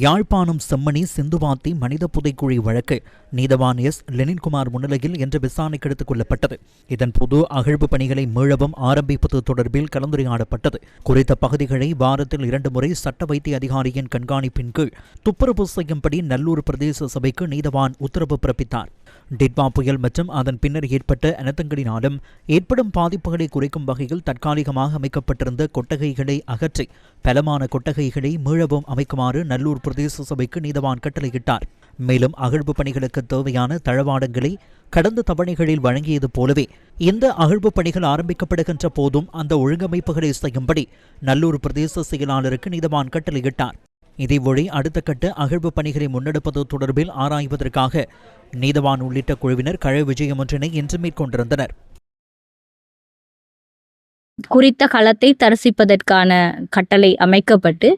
யாழ்ப்பாணம் செம்மணி சிந்துவாத்தி மனித புதைக்குழி வழக்கு நீதவான் எஸ் லெனின்குமார் முன்னிலையில் இன்று விசாரணைக்கு எடுத்துக் கொள்ளப்பட்டது. இதன்போது அகழ்வு பணிகளை மீளவும் ஆரம்பிப்பது தொடர்பில் கலந்துரையாடப்பட்டது. குறித்த பகுதிகளை வாரத்தில் 2 முறை சட்ட வைத்திய அதிகாரியின் கண்காணிப்பின் கீழ் துப்புரவு செய்யும்படி நல்லூர் பிரதேச சபைக்கு நீதவான் உத்தரவு பிறப்பித்தார். டிட்வா புயல் மற்றும் அதன் பின்னர் ஏற்பட்ட அனர்த்தங்களினாலும் ஏற்படும் பாதிப்புகளை குறைக்கும் வகையில் தற்காலிகமாக அமைக்கப்பட்டிருந்த கொட்டகைகளை அகற்றி பலமான கொட்டகைகளை மீளவும் அமைக்குமாறு நல்லூர் பிரதேச சபைக்கு நீதவான் கட்டளையிட்டார். மேலும் அகழ்வு பணிகளுக்கு தேவையான தளவாடங்களை கடந்த தவணைகளில் வழங்கியது போலவே இந்த அகழ்வு பணிகள் ஆரம்பிக்கப்படுகின்ற போதும் அந்த ஒழுங்கமைப்புகளை செய்யும்படி நல்லூர் பிரதேச செயலாளருக்கு நீதவான் கட்டளையிட்டார். இதேவழி அடுத்த கட்ட அகழ்வு பணிகளை முன்னெடுப்பது தொடர்பில் ஆராய்வதற்காக நீதவான் உள்ளிட்ட குழுவினர் கள விஜயம் ஒன்றினை இன்று மேற்கொண்டிருந்தனர். குறித்த களத்தை தரிசிப்பதற்கான கட்டளை அமைக்கப்பட்டு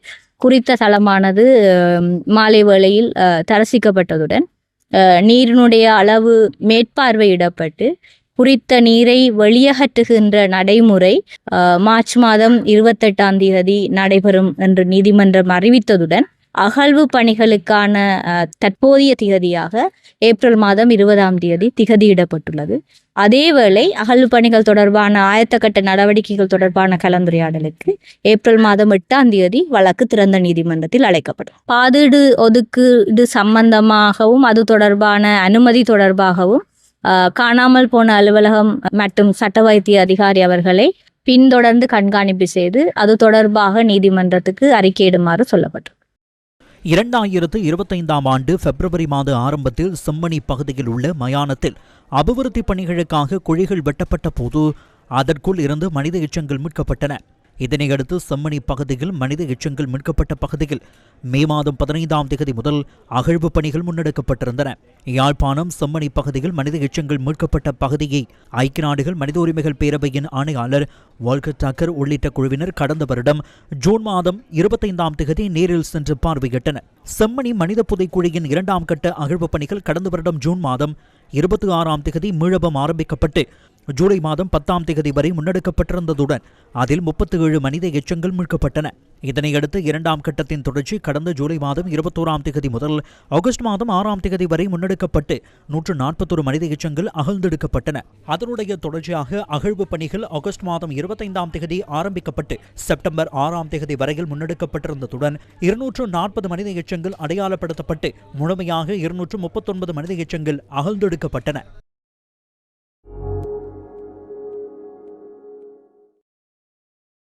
குறித்த தளமானது மாலை வேளையில் தரிசிக்கப்பட்டதுடன் நீரினுடைய அளவு மேற்பார்வையிடப்பட்டு குறித்த நீரை வெளியகற்றுகின்ற நடைமுறை மார்ச் மாதம் 28ஆம் தேதி நடைபெறும் என்று நீதிமன்றம் அறிவித்ததுடன் அகழ்வு பணிகளுக்கான தற்போதைய திகதியாக ஏப்ரல் மாதம் 20ஆம் தேதி திகதியிடப்பட்டுள்ளது. அதேவேளை அகழ்வு பணிகள் தொடர்பான ஆயத்தக்கட்ட நடவடிக்கைகள் தொடர்பான கலந்துரையாடலுக்கு ஏப்ரல் மாதம் 8ஆம் தேதி வழக்கு திறந்த நீதிமன்றத்தில் அழைக்கப்படும். பாதீடு ஒதுக்கீடு சம்பந்தமாகவும் அது தொடர்பான அனுமதி தொடர்பாகவும் காணாமல் போன அலுவலகம் மற்றும் சட்ட வைத்திய அதிகாரி அவர்களை பின்தொடர்ந்து கண்காணிப்பு செய்து அது தொடர்பாக நீதிமன்றத்துக்கு அறிக்கையிடுமாறு சொல்லப்பட்டது. 2025ஆம் ஆண்டு பிப்ரவரி மாத ஆரம்பத்தில் செம்மணி பகுதியில் உள்ள மயானத்தில் அபிவிருத்தி பணிகளுக்காக குழிகள் வெட்டப்பட்ட போது அதற்குள் இருந்து மனித எச்சங்கள் மீட்கப்பட்டன. இதனையடுத்து செம்மணி பகுதியில் மனித எச்சங்கள் மீட்கப்பட்ட பகுதியில் மே மாதம் 15ஆம் தேதி முதல் அகழ்வு பணிகள் முன்னெடுக்கப்பட்டிருந்தன. யாழ்ப்பாணம் செம்மணி பகுதியில் மனித எச்சங்கள் மீட்கப்பட்ட பகுதியை ஐக்கிய நாடுகள் மனித உரிமைகள் பேரவையின் ஆணையாளர் வால்கர் டக்கர் உள்ளிட்ட குழுவினர் கடந்த வருடம் ஜூன் மாதம் 25ஆம் தேதி நேரில் சென்று பார்வையிட்டனர். செம்மணி மனித புதைக்குழியின் 2ஆம் கட்ட அகழ்வு பணிகள் கடந்த வருடம் ஜூன் மாதம் 26ஆம் தேதி மீளவும் ஆரம்பிக்கப்பட்டு ஜூலை மாதம் 10ஆம் தேதி வரை முன்னெடுக்கப்பட்டிருந்ததுடன் அதில் 37 மனித எச்சங்கள் மீட்கப்பட்டன. இதனையடுத்து 2ஆம் கட்டத்தின் தொடர்ச்சி கடந்த ஜூலை மாதம் 21ஆம் தேதி முதல் ஆகஸ்ட் மாதம் 6ஆம் தேதி வரை முன்னெடுக்கப்பட்டு 141 மனித எச்சங்கள் அகழ்ந்தெடுக்கப்பட்டன. அதனுடைய தொடர்ச்சியாக அகழ்வு பணிகள் ஆகஸ்ட் மாதம் 25ஆம் தேதி ஆரம்பிக்கப்பட்டு செப்டம்பர் 6ஆம் தேதி வரையில் முன்னெடுக்கப்பட்டிருந்ததுடன் 240 மனித எச்சங்கள் அடையாளப்படுத்தப்பட்டு முழுமையாக 239 மனித எச்சங்கள் அகழ்ந்தெடுக்கப்பட்டன.